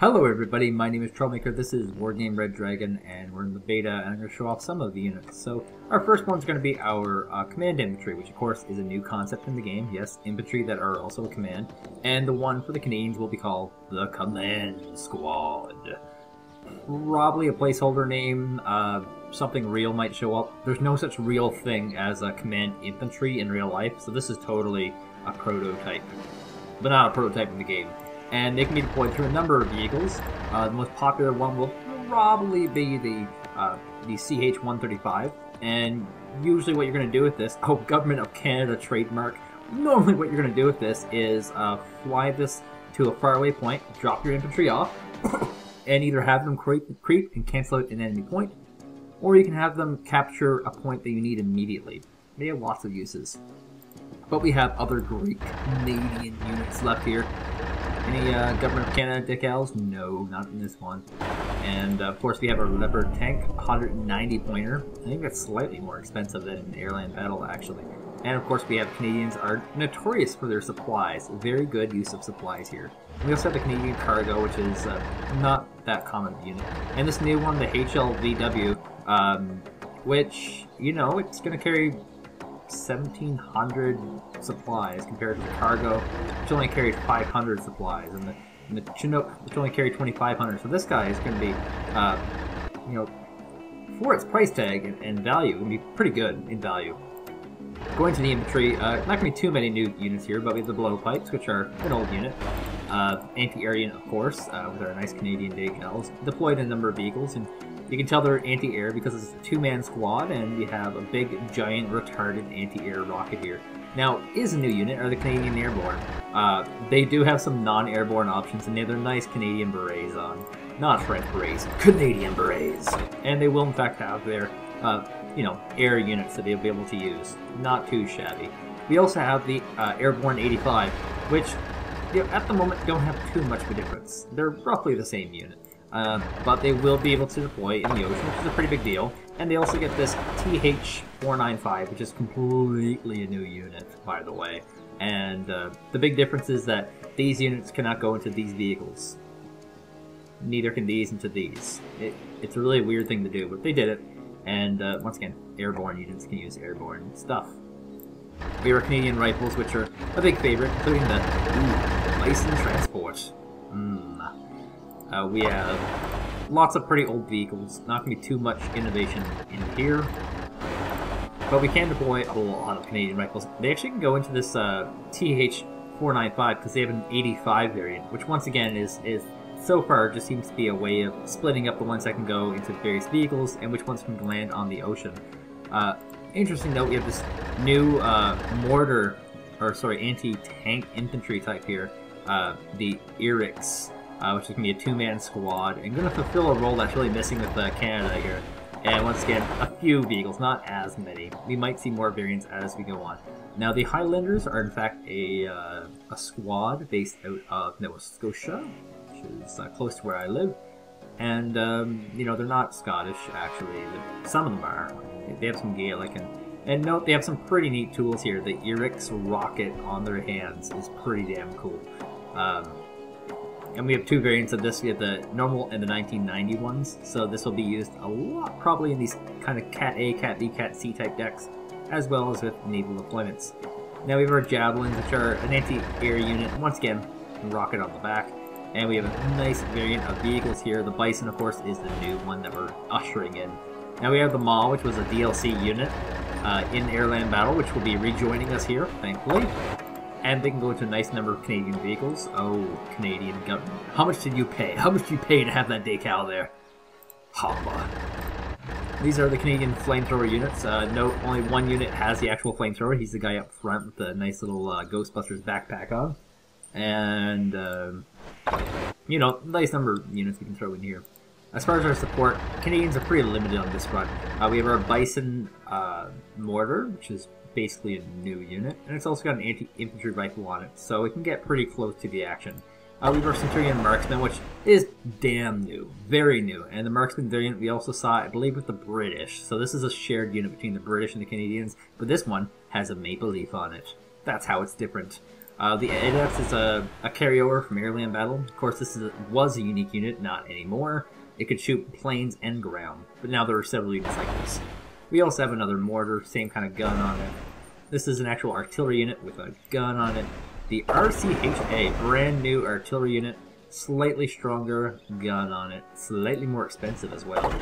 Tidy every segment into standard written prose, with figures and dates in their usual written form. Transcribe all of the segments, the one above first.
Hello everybody, my name is Troublmaker, this is Wargame Red Dragon, and we're in the beta, and I'm going to show off some of the units. So, our first one's going to be our command infantry, which of course is a new concept in the game. Yes, infantry that are also a command. And the one for the Canadians will be called the Command Squad. Probably a placeholder name, something real might show up. There's no such real thing as a command infantry in real life, so this is totally a prototype. But not a prototype in the game. And they can be deployed through a number of vehicles. The most popular one will probably be the CH-135. And usually what you're going to do with this, Government of Canada trademark, normally what you're going to do with this is fly this to a faraway point, drop your infantry off, and either have them creep and cancel out an enemy point, or you can have them capture a point that you need immediately. They have lots of uses. But we have other great Canadian units left here. Any Government of Canada decals? No, not in this one. And of course we have our Leopard tank, 190 pointer. I think that's slightly more expensive than Airland Battle actually. And of course we have Canadians are notorious for their supplies. Very good use of supplies here. And we also have the Canadian Cargo, which is not that common unit. And this new one, the HLVW, which, you know, it's going to carry 1,700 supplies compared to the Cargo, which only carried 500 supplies, and the Chinook, which only carried 2,500. So this guy is going to be, you know, for its price tag and value, going to be pretty good in value. Going to the infantry, not going to be too many new units here, but we have the blowpipes, which are an old unit. Anti-air unit, of course, with our nice Canadian decals, deployed in a number of vehicles, and you can tell they're anti-air because it's a two-man squad, and you have a big, giant, retarded anti-air rocket here. Now, is a new unit are the Canadian Airborne. They do have some non-airborne options, and they have their nice Canadian berets on. Not French berets, Canadian berets. And they will, in fact, have their, you know, air units that they'll be able to use. Not too shabby. We also have the Airborne 85, which, you know, at the moment don't have too much of a difference. They're roughly the same unit. But they will be able to deploy in the ocean, which is a pretty big deal. And they also get this TH-495, which is completely a new unit, by the way. And the big difference is that these units cannot go into these vehicles. Neither can these into these. It's a really weird thing to do, but they did it. And once again, airborne units can use airborne stuff. We have our Canadian rifles, which are a big favorite, including the Bison Transport. We have lots of pretty old vehicles, not going to be too much innovation in here, but we can deploy a lot of Canadian rifles. They actually can go into this TH-495 because they have an 85 variant, which once again is so far just seems to be a way of splitting up the ones that can go into various vehicles and which ones can land on the ocean. Interesting note, we have this new anti-tank infantry type here, the Erix. Which is going to be a two-man squad, and going to fulfill a role that's really missing with Canada here. And once again, a few vehicles, not as many. We might see more variants as we go on. Now, the Highlanders are in fact a squad based out of Nova Scotia, which is close to where I live. And, you know, they're not Scottish, actually. Some of them are. They have some Gaelic, and note, they have some pretty neat tools here. The Erix rocket on their hands is pretty damn cool. And we have two variants of this. We have the normal and the 1990 ones. So this will be used a lot probably in these kind of Cat A, Cat B, Cat C type decks, as well as with naval deployments. Now we have our Javelins, which are an anti-air unit. Once again, rocket on the back. And we have a nice variant of vehicles here. The Bison, of course, is the new one that we're ushering in. Now we have the Maw, which was a DLC unit in Airland Battle, which will be rejoining us here, thankfully. And they can go into a nice number of Canadian vehicles. Oh, Canadian government. How much did you pay? How much did you pay to have that decal there? Hoppa. These are the Canadian flamethrower units. Note, only one unit has the actual flamethrower. He's the guy up front with the nice little Ghostbusters backpack on. And, you know, nice number of units we can throw in here. As far as our support, Canadians are pretty limited on this front. We have our Bison mortar, which is basically a new unit, and it's also got an anti-infantry rifle on it, so it can get pretty close to the action. We have our Centurion Marksman, which is damn new, very new, and the Marksman variant we also saw, I believe, with the British, so this is a shared unit between the British and the Canadians, but this one has a maple leaf on it. That's how it's different. The ADEX is a carryover from Air Land Battle. Of course, was a unique unit, not anymore. It could shoot planes and ground, but now there are several units like this. We also have another mortar, same kind of gun on it. This is an actual artillery unit with a gun on it. The RCHA, brand new artillery unit, slightly stronger gun on it, slightly more expensive as well.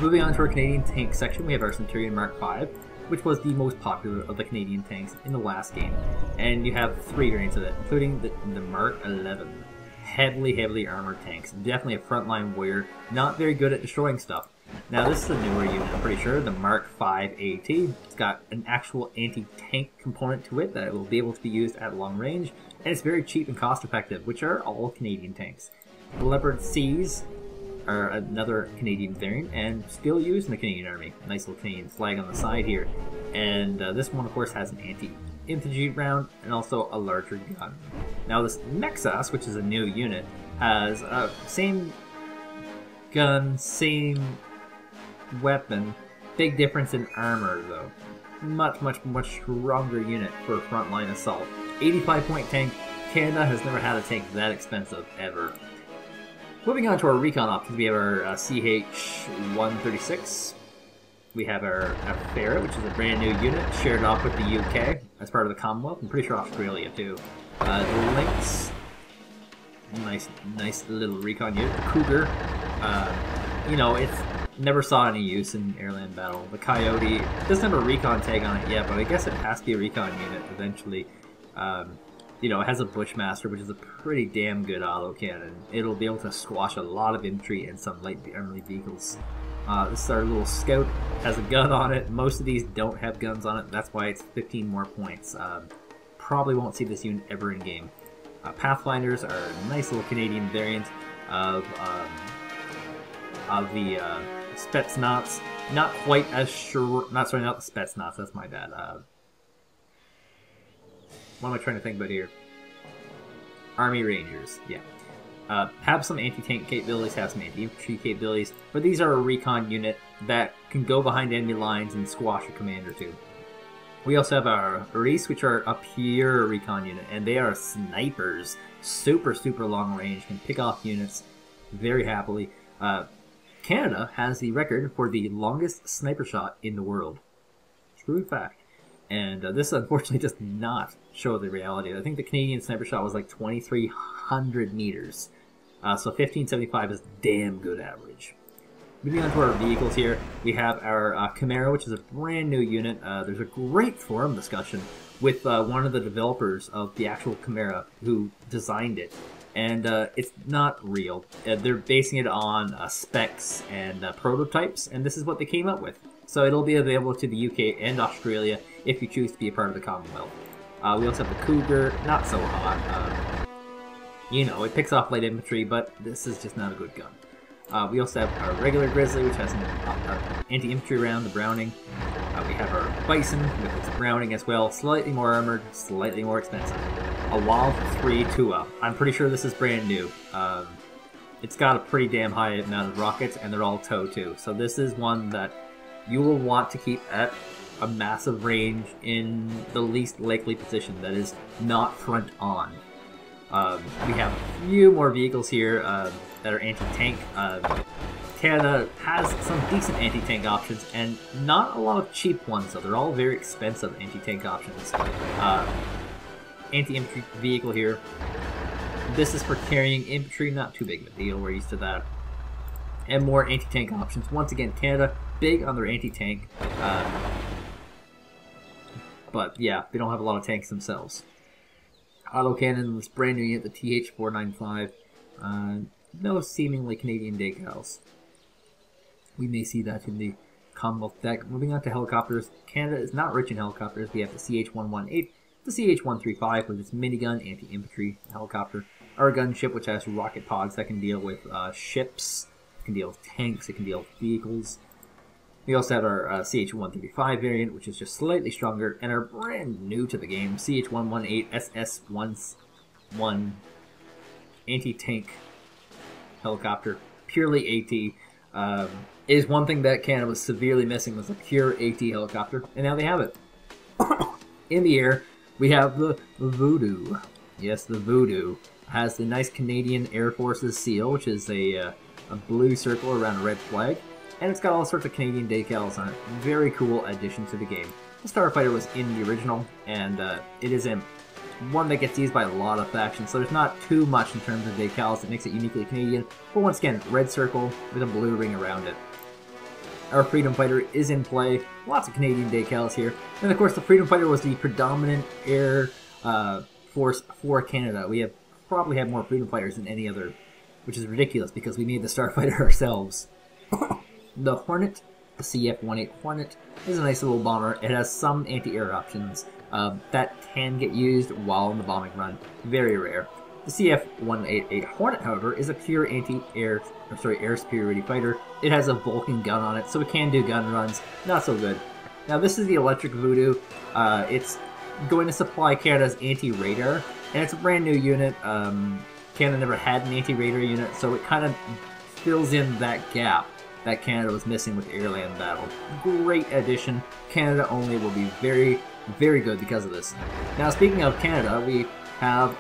Moving on to our Canadian tank section, we have our Centurion Mark V, which was the most popular of the Canadian tanks in the last game. And you have 3 variants of it, including the Mark 11. Heavily armored tanks. Definitely a frontline warrior, not very good at destroying stuff. Now this is a newer unit, I'm pretty sure, the Mark V AT. It's got an actual anti-tank component to it that will be able to be used at long range, and it's very cheap and cost effective, which are all Canadian tanks. The Leopard Cs are another Canadian variant, and still used in the Canadian Army. Nice little Canadian flag on the side here. And this one, of course, has an anti-infantry round, and also a larger gun. Now this Nexus, which is a new unit, has same gun, same weapon, big difference in armor though. Much stronger unit for frontline assault. 85-point tank. Canada has never had a tank that expensive ever. Moving on to our recon options, we have our CH-136. We have our Ferret, which is a brand new unit, shared off with the UK as part of the Commonwealth. I'm pretty sure Australia too. The Lynx, nice little recon unit. The Cougar, you know, it's never saw any use in Air Land Battle. The Coyote doesn't have a recon tag on it yet, but I guess it has to be a recon unit eventually. You know, it has a Bushmaster, which is a pretty damn good autocannon. It'll be able to squash a lot of infantry and some light armored vehicles. This is our little Scout, has a gun on it. Most of these don't have guns on it, that's why it's 15 more points. Probably won't see this unit ever in game. Pathfinders are a nice little Canadian variant of the Spetsnaz. Not quite as sure, not the Spetsnaz, that's my bad. What am I trying to think about here? Army Rangers, yeah. Have some anti-tank capabilities, have some anti-infantry capabilities, but these are a recon unit that can go behind enemy lines and squash a commander too. We also have our Reese, which are a pure recon unit, and they are snipers. Super long range, can pick off units very happily. Canada has the record for the longest sniper shot in the world. True fact. And this unfortunately does not show the reality. I think the Canadian sniper shot was like 2,300 meters. So 1575 is damn good average. Moving on to our vehicles here, we have our Camaro, which is a brand new unit. There's a great forum discussion with one of the developers of the actual Camaro who designed it. And it's not real. They're basing it on specs and prototypes, and this is what they came up with. So it'll be available to the UK and Australia if you choose to be a part of the Commonwealth. We also have the Cougar, not so hot. You know, it picks off light infantry, but this is just not a good gun. We also have our regular Grizzly, which has an anti-infantry round, the Browning. We have our Bison with its Browning as well, slightly more armored, slightly more expensive. A Wild 3 Tua. I'm pretty sure this is brand new. It's got a pretty damn high amount of rockets, and they're all tow too. So this is one that you will want to keep at a massive range in the least likely position, that is not front on. We have a few more vehicles here that are anti-tank. Canada has some decent anti-tank options, and not a lot of cheap ones, so they're all very expensive anti-tank options. Anti-infantry vehicle here. This is for carrying infantry, not too big of a deal, we're used to that. And more anti-tank options. Once again, Canada, big on their anti-tank. But yeah, they don't have a lot of tanks themselves. Autocannon, this brand new unit, the TH-495. No seemingly Canadian decals. We may see that in the Commonwealth deck. Moving on to helicopters, Canada is not rich in helicopters. We have the CH-118, the CH-135 with its minigun anti-infantry helicopter, our gunship, which has rocket pods that can deal with ships, it can deal with tanks, it can deal with vehicles. We also have our CH-135 variant, which is just slightly stronger, and our brand new to the game, CH-118 SS-11 anti-tank helicopter, purely AT. Is one thing that Canada was severely missing, was a pure AT helicopter, and now they have it. In the air, We have the Voodoo. Yes, the Voodoo has the nice Canadian Air Force's seal, which is a blue circle around a red flag, and it's got all sorts of Canadian decals on it. Very cool addition to the game. The Starfighter was in the original, and it is one that gets used by a lot of factions, so there's not too much in terms of decals that makes it uniquely Canadian, but once again, red circle with a blue ring around it. Our Freedom Fighter is in play, lots of Canadian decals here, and of course the Freedom Fighter was the predominant air force for Canada. We probably have more Freedom Fighters than any other, which is ridiculous because we made the Starfighter ourselves. The Hornet, the CF-18 Hornet, is a nice little bomber. It has some anti-air options that can get used while in the bombing run. Very rare. The CF-188 Hornet, however, is a pure air superiority fighter. It has a Vulcan gun on it, so it can do gun runs. Not so good. Now this is the Electric Voodoo. It's going to supply Canada's anti-radar, and it's a brand new unit. Canada never had an anti-radar unit, so it kind of fills in that gap that Canada was missing with air-land battle. Great addition. Canada only will be very, very good because of this. Now, speaking of Canada, we have,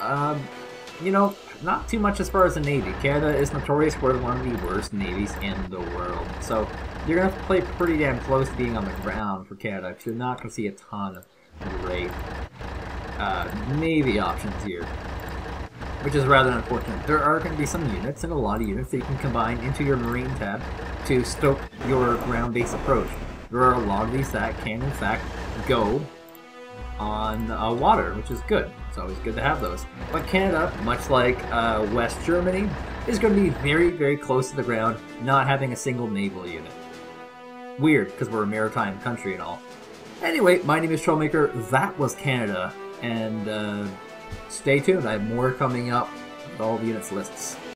not too much as far as the Navy. Canada is notorious for one of the worst navies in the world. So, you're going to have to play pretty damn close to being on the ground for Canada, because you're not going to see a ton of great Navy options here, which is rather unfortunate. There are going to be some units, and a lot of units, that you can combine into your Marine tab to stoke your ground-based approach. There are a lot of these that can, in fact, go on water, which is good. It's always good to have those. But Canada, much like West Germany, is going to be very, very close to the ground, not having a single naval unit. Weird, because we're a maritime country and all. Anyway, my name is Troublmaker. That was Canada, and stay tuned. I have more coming up with all the units lists.